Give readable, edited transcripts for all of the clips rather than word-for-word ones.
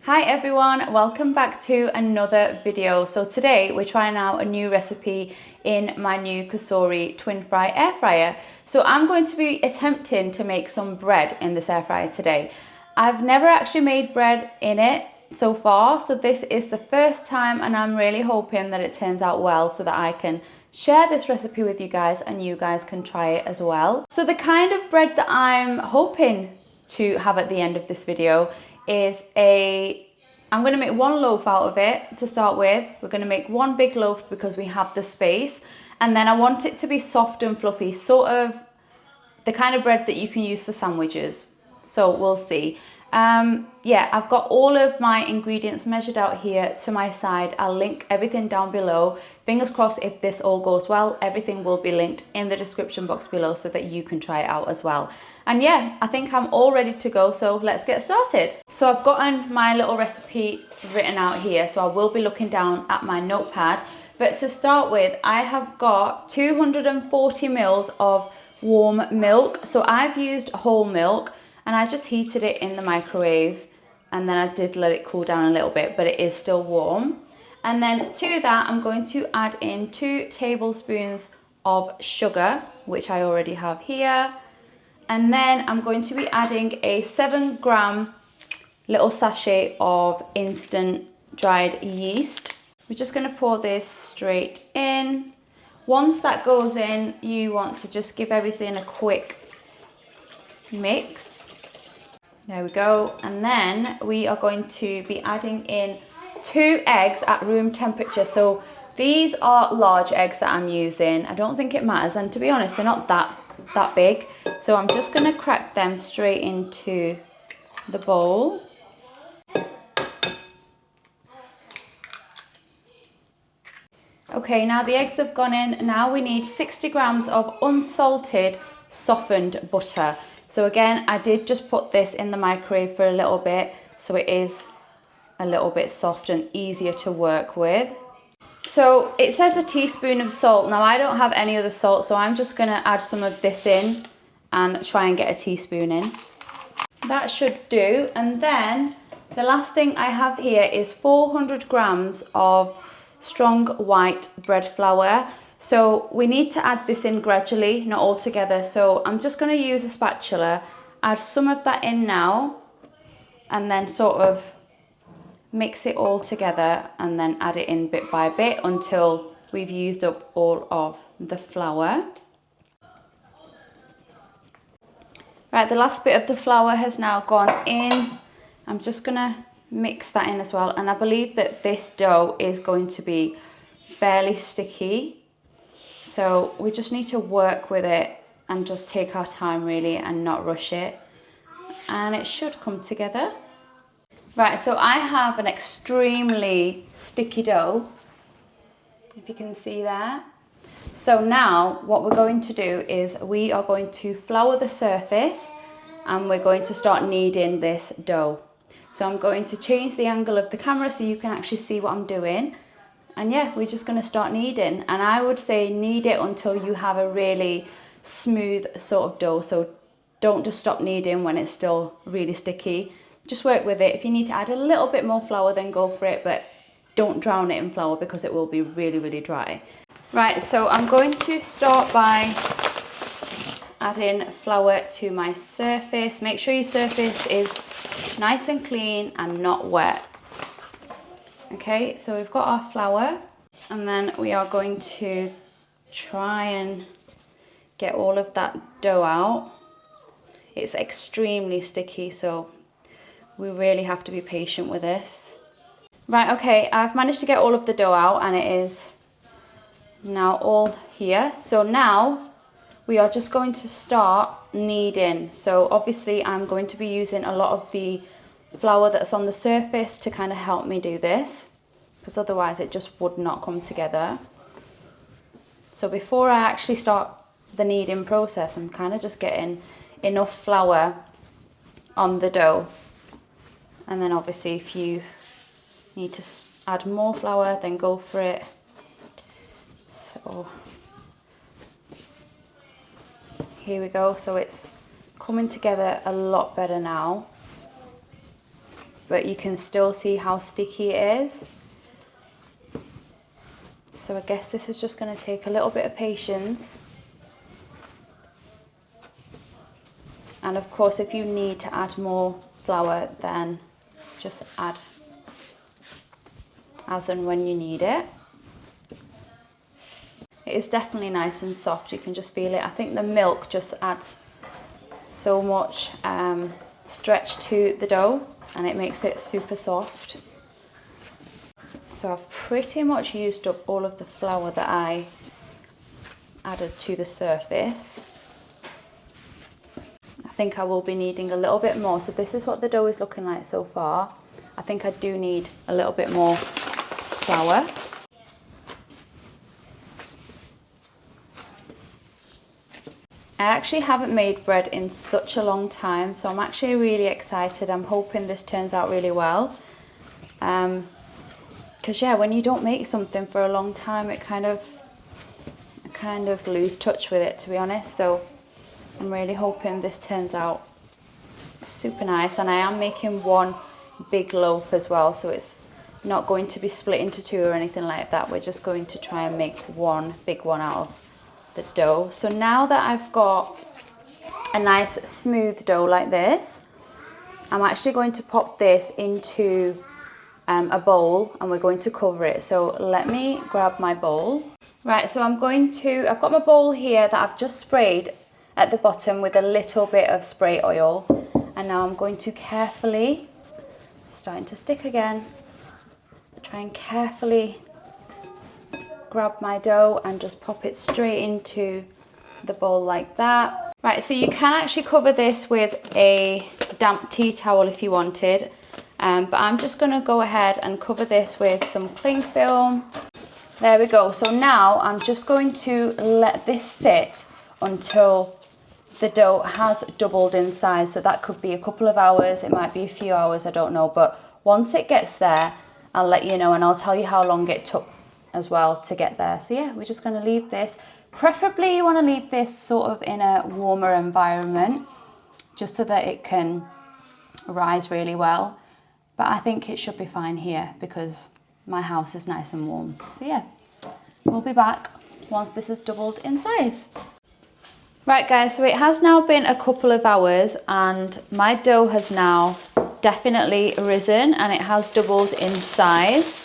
Hi everyone, welcome back to another video. So today we're trying out a new recipe in my new COSORI twin fry air fryer. So I'm going to be attempting to make some bread in this air fryer today. I've never actually made bread in it so far, so this is the first time and I'm really hoping that it turns out well so that I can share this recipe with you guys and you guys can try it as well. So the kind of bread that I'm hoping to have at the end of this video is I'm going to make one loaf out of it to start with. We're going to make one big loaf because we have the space, and then I want it to be soft and fluffy, sort of the kind of bread that you can use for sandwiches. So we'll see. Yeah, I've got all of my ingredients measured out here to my side. I'll link everything down below. Fingers crossed, if this all goes well, everything will be linked in the description box below so that you can try it out as well. And yeah, I think I'm all ready to go, so let's get started. So I've gotten my little recipe written out here, so I will be looking down at my notepad. But to start with, I have got 240 mils of warm milk. So I've used whole milk, and I just heated it in the microwave, and then I did let it cool down a little bit, but it is still warm. And then to that, I'm going to add in 2 tablespoons of sugar, which I already have here. And then I'm going to be adding a 7-gram little sachet of instant dried yeast. We're just going to pour this straight in. Once that goes in, you want to just give everything a quick mix. There we go. And then we are going to be adding in 2 eggs at room temperature. So these are large eggs that I'm using. I don't think it matters. And to be honest, they're not that big. So I'm just going to crack them straight into the bowl. Okay, now the eggs have gone in. Now we need 60 grams of unsalted softened butter. So again, I did just put this in the microwave for a little bit, so it is a little bit soft and easier to work with. So it says a teaspoon of salt. Now I don't have any other salt, so I'm just going to add some of this in and try and get a teaspoon in. That should do. And then the last thing I have here is 400 grams of strong white bread flour. So we need to add this in gradually, not all together. So I'm just going to use a spatula, add some of that in now, and then sort of mix it all together and then add it in bit by bit until we've used up all of the flour. Right, the last bit of the flour has now gone in. I'm just gonna mix that in as well, and I believe that this dough is going to be fairly sticky, so we just need to work with it and just take our time really and not rush it, and it should come together. Right, so I have an extremely sticky dough, if you can see there. So now what we're going to do is we are going to flour the surface and we're going to start kneading this dough. So I'm going to change the angle of the camera so you can actually see what I'm doing. And yeah, we're just going to start kneading. And I would say knead it until you have a really smooth sort of dough. So don't just stop kneading when it's still really sticky. Just work with it. If you need to add a little bit more flour, then go for it, but don't drown it in flour because it will be really, really dry. Right, so I'm going to start by adding flour to my surface. Make sure your surface is nice and clean and not wet. Okay, so we've got our flour, and then we are going to try and get all of that dough out. It's extremely sticky, so we really have to be patient with this. Right, okay, I've managed to get all of the dough out and it is now all here. So now we are just going to start kneading. So obviously I'm going to be using a lot of the flour that's on the surface to kind of help me do this, because otherwise it just would not come together. So before I actually start the kneading process, I'm kind of just getting enough flour on the dough. And then obviously if you need to add more flour, then go for it. So here we go. So it's coming together a lot better now. but you can still see how sticky it is. So I guess this is just going to take a little bit of patience. And of course, if you need to add more flour, then just add as and when you need it. It is definitely nice and soft, you can just feel it. I think the milk just adds so much stretch to the dough and it makes it super soft. So I've pretty much used up all of the flour that I added to the surface. I think I will be needing a little bit more. So this is what the dough is looking like so far. I think I do need a little bit more flour. I actually haven't made bread in such a long time, so I'm actually really excited. I'm hoping this turns out really well. Because yeah, when you don't make something for a long time, I kind of lose touch with it, to be honest. So I'm really hoping this turns out super nice. And I am making one big loaf as well, so it's not going to be split into two or anything like that. We're just going to try and make one big one out of the dough. So now that I've got a nice smooth dough like this, I'm actually going to pop this into a bowl and we're going to cover it. So let me grab my bowl. Right, so I've got my bowl here that I've just sprayed at the bottom with a little bit of spray oil, and now I'm going to carefully, starting to stick again, try and carefully grab my dough and just pop it straight into the bowl like that. Right, so you can actually cover this with a damp tea towel if you wanted, but I'm just going to go ahead and cover this with some cling film. There we go. So now I'm just going to let this sit until the dough has doubled in size. So that could be a couple of hours, it might be a few hours, I don't know, but once it gets there, I'll let you know, and I'll tell you how long it took as well to get there. So yeah, we're just going to leave this. Preferably you want to leave this sort of in a warmer environment, just so that it can rise really well. But I think it should be fine here because my house is nice and warm. So yeah, we'll be back once this is doubled in size. Right guys, so it has now been a couple of hours and my dough has now definitely risen and it has doubled in size.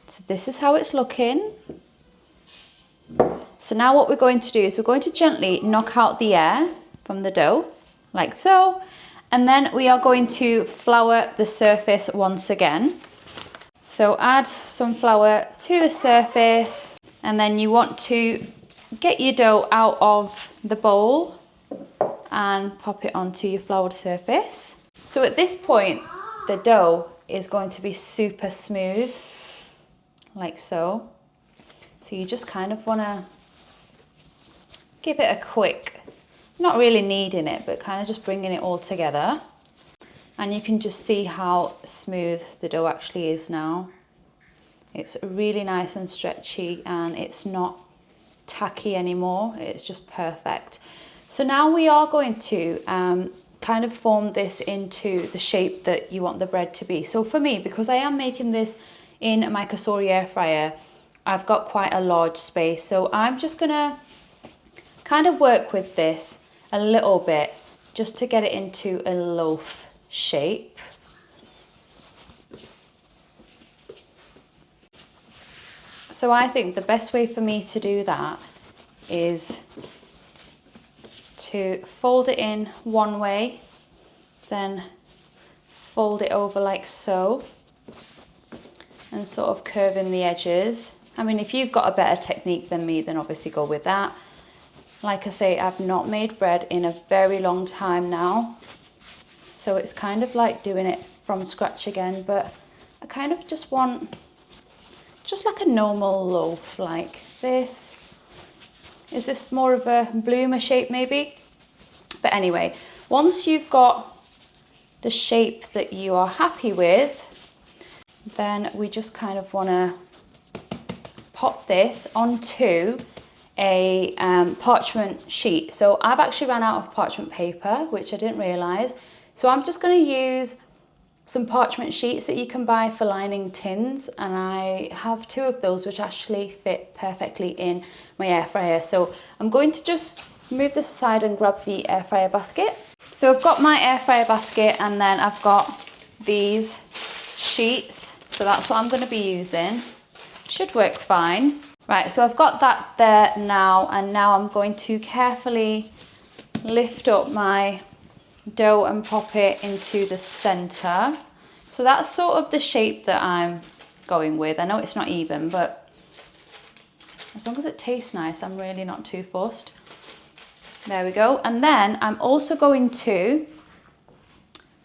So this is how it's looking. So now what we're going to do is we're going to gently knock out the air from the dough, like so. And then we are going to flour the surface once again. So add some flour to the surface, and then you want to get your dough out of the bowl and pop it onto your floured surface. So at this point, the dough is going to be super smooth, like so. So you just kind of want to give it a quick, not really kneading it, but kind of just bringing it all together. And you can just see how smooth the dough actually is now. It's really nice and stretchy and it's not tacky anymore. It's just perfect. So now we are going to kind of form this into the shape that you want the bread to be. So for me, because I am making this in my COSORI air fryer, I've got quite a large space. So I'm just gonna kind of work with this a little bit just to get it into a loaf shape. So I think the best way for me to do that is to fold it in one way, then fold it over like so, and sort of curve in the edges. I mean, if you've got a better technique than me, then obviously go with that. Like I say, I've not made bread in a very long time now, so it's kind of like doing it from scratch again, but I kind of just want just like a normal loaf like this. Is this more of a bloomer shape maybe? But anyway, once you've got the shape that you are happy with, then we just kind of want to pop this onto a parchment sheet. So I've actually run out of parchment paper, which I didn't realise. So I'm just going to use some parchment sheets that you can buy for lining tins, and I have 2 of those which actually fit perfectly in my air fryer. So I'm going to just move this aside and grab the air fryer basket. So I've got my air fryer basket, and then I've got these sheets, so that's what I'm going to be using. Should work fine. Right, so I've got that there now, and now I'm going to carefully lift up my dough and pop it into the center. So that's sort of the shape that I'm going with. I know it's not even, but as long as it tastes nice, I'm really not too fussed. There we go. And then I'm also going to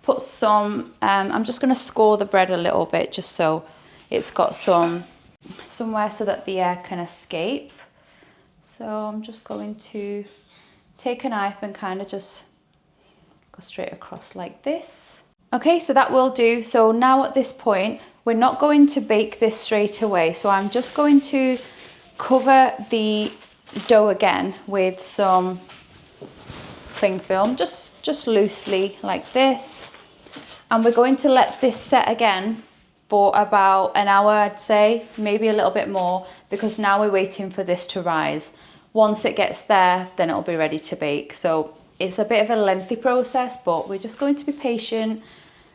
put some, I'm just going to score the bread a little bit just so it's got somewhere so that the air can escape. So I'm just going to take a knife and kind of just go straight across like this. Okay, so that will do. So now at this point, we're not going to bake this straight away. So I'm just going to cover the dough again with some cling film, just loosely like this. And we're going to let this set again for about an hour, I'd say, maybe a little bit more, because now we're waiting for this to rise. Once it gets there, then it'll be ready to bake. So it's a bit of a lengthy process, but we're just going to be patient.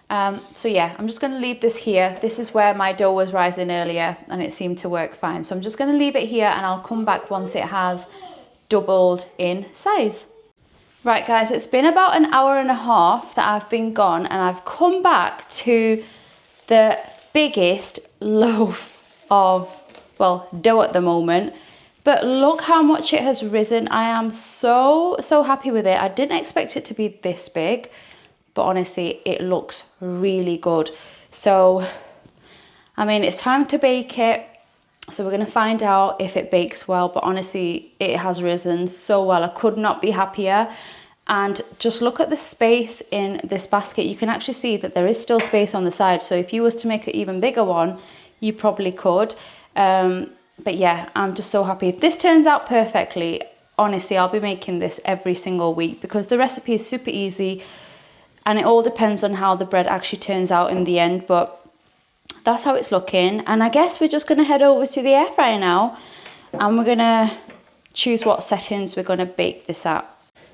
So yeah, I'm just going to leave this here. This is where my dough was rising earlier and it seemed to work fine. So I'm just going to leave it here, and I'll come back once it has doubled in size. Right guys, it's been about an hour and a half that I've been gone, and I've come back to the biggest loaf of, well, dough at the moment. But look how much it has risen. I am so happy with it. I didn't expect it to be this big, but honestly, it looks really good. So, I mean, it's time to bake it. So we're going to find out if it bakes well, but honestly, it has risen so well. I could not be happier. And just look at the space in this basket. You can actually see that there is still space on the side. So if you was to make an even bigger one, you probably could. But yeah, I'm just so happy. If this turns out perfectly, honestly, I'll be making this every single week, because the recipe is super easy and it all depends on how the bread actually turns out in the end. But that's how it's looking. And I guess we're just going to head over to the air fryer now, and we're going to choose what settings we're going to bake this at.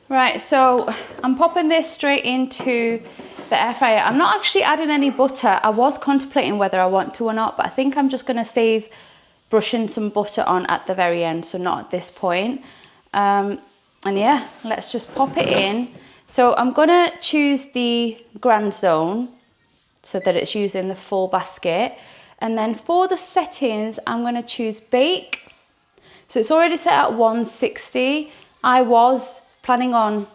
Right, so I'm popping this straight into the air fryer. I'm not actually adding any butter. I was contemplating whether I want to or not, but I think I'm just going to save brushing some butter on at the very end, so not at this point. And yeah, let's just pop it in. So I'm going to choose the grand zone so that it's using the full basket. And then for the settings, I'm going to choose bake. So it's already set at 160. I was planning on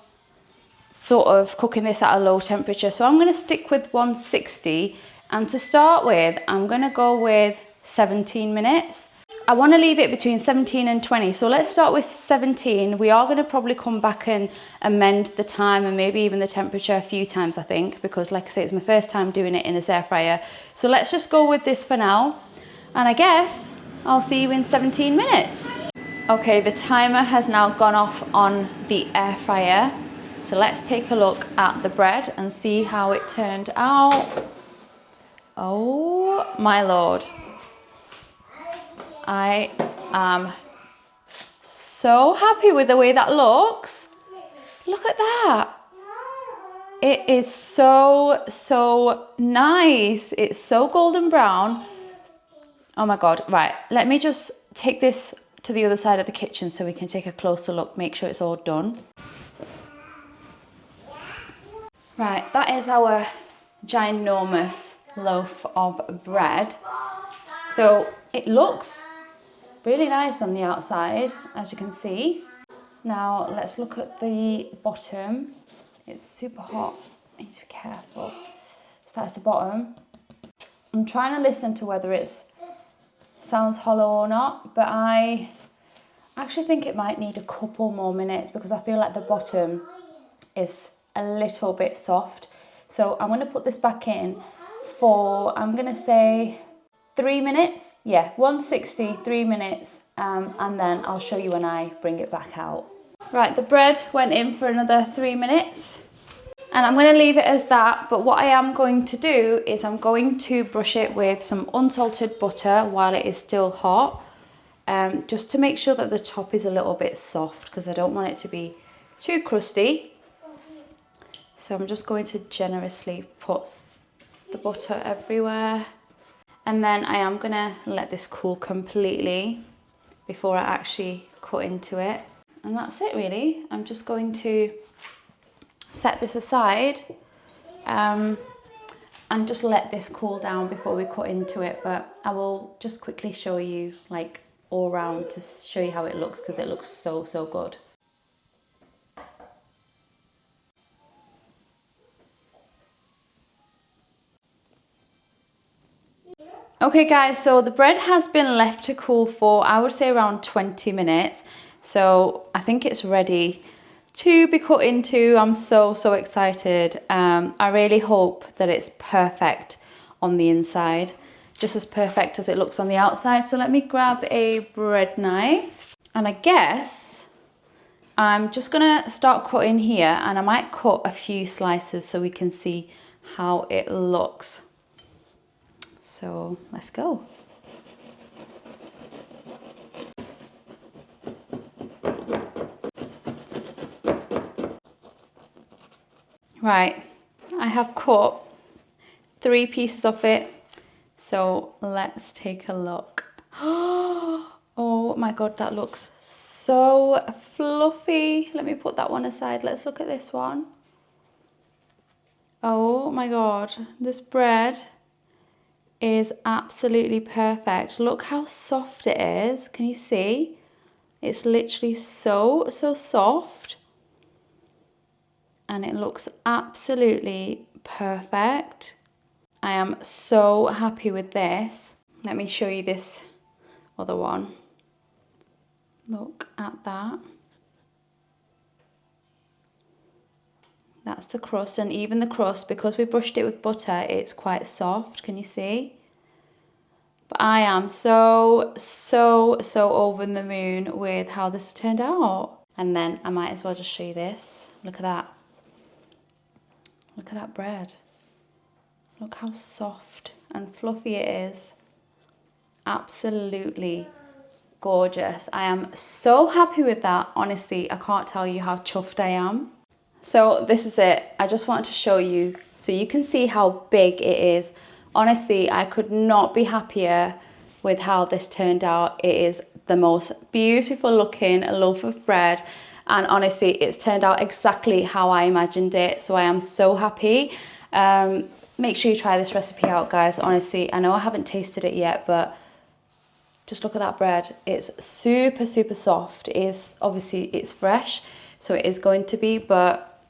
sort of cooking this at a low temperature, so I'm going to stick with 160. And to start with, I'm going to go with 17 minutes. I want to leave it between 17 and 20, so let's start with 17. We are going to probably come back and amend the time and maybe even the temperature a few times, I think, because like I say, it's my first time doing it in this air fryer. So let's just go with this for now, and I guess I'll see you in 17 minutes. Okay, the timer has now gone off on the air fryer, so let's take a look at the bread and see how it turned out. Oh my lord. I am so happy with the way that looks. Look at that. It is so nice. It's so golden brown. Oh my god. Right, let me just take this to the other side of the kitchen so we can take a closer look, make sure it's all done. Right, that is our ginormous loaf of bread. So it looks really nice on the outside, as you can see. Now let's look at the bottom. It's super hot. I need to be careful. So that's the bottom. I'm trying to listen to whether it sounds hollow or not, but I actually think it might need a couple more minutes because I feel like the bottom is a little bit soft. So I'm going to put this back in for, I'm going to say 3 minutes. Yeah, 160, 3 minutes, and then I'll show you when I bring it back out. Right, the bread went in for another 3 minutes. And I'm going to leave it as that, but what I am going to do is I'm going to brush it with some unsalted butter while it is still hot, just to make sure that the top is a little bit soft because I don't want it to be too crusty. So I'm just going to generously put the butter everywhere. And then I am going to let this cool completely before I actually cut into it. And that's it really. I'm just going to set this aside and just let this cool down before we cut into it, but I will just quickly show you like all around to show you how it looks because it looks so good. Okay guys, so the bread has been left to cool for, I would say, around 20 minutes. So I think it's ready to be cut into. I'm so excited. I really hope that it's perfect on the inside, just as perfect as it looks on the outside. So let me grab a bread knife, and I guess I'm just gonna start cutting here, and I might cut a few slices so we can see how it looks. So let's go. Right, I have cut 3 pieces of it, so let's take a look. Oh my god, that looks so fluffy. Let me put that one aside. Let's look at this one. Oh my god, this bread is absolutely perfect. Look how soft it is. Can you see? It's literally so soft. And it looks absolutely perfect. I am so happy with this. Let me show you this other one. Look at that. That's the crust, and even the crust, because we brushed it with butter, it's quite soft. Can you see? But I am so over the moon with how this turned out. And then I might as well just show you this. Look at that. Look at that bread. Look how soft and fluffy it is. Absolutely gorgeous. I am so happy with that. Honestly, I can't tell you how chuffed I am. So this is it. I just wanted to show you so you can see how big it is. Honestly, I could not be happier with how this turned out. It is the most beautiful looking loaf of bread. And honestly, it's turned out exactly how I imagined it. So I am so happy. Make sure you try this recipe out, guys. Honestly, I know I haven't tasted it yet, but just look at that bread. It's super soft. It is, obviously, it's fresh, so it is going to be, but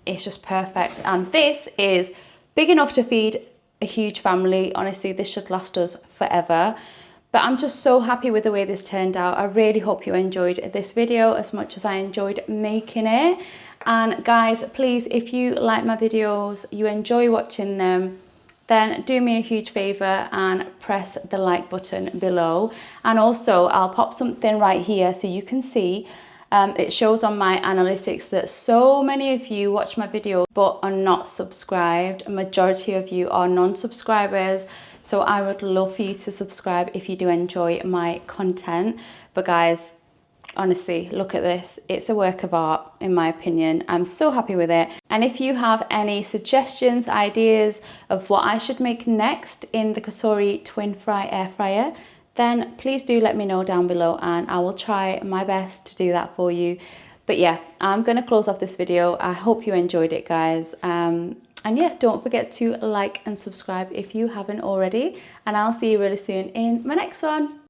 it's just perfect. And this is big enough to feed a huge family. Honestly, this should last us forever. But I'm just so happy with the way this turned out. I really hope you enjoyed this video as much as I enjoyed making it. And guys, please, if you like my videos, you enjoy watching them, then do me a huge favor and press the like button below. And also I'll pop something right here so you can see. It shows on my analytics that so many of you watch my videos but are not subscribed. A majority of you are non-subscribers. So I would love for you to subscribe if you do enjoy my content. But guys, honestly, look at this. It's a work of art, in my opinion. I'm so happy with it. And if you have any suggestions, ideas of what I should make next in the COSORI twin fry air fryer, then please do let me know down below and I will try my best to do that for you. But yeah, I'm going to close off this video. I hope you enjoyed it, guys. And yeah, don't forget to like and subscribe if you haven't already. And I'll see you really soon in my next one.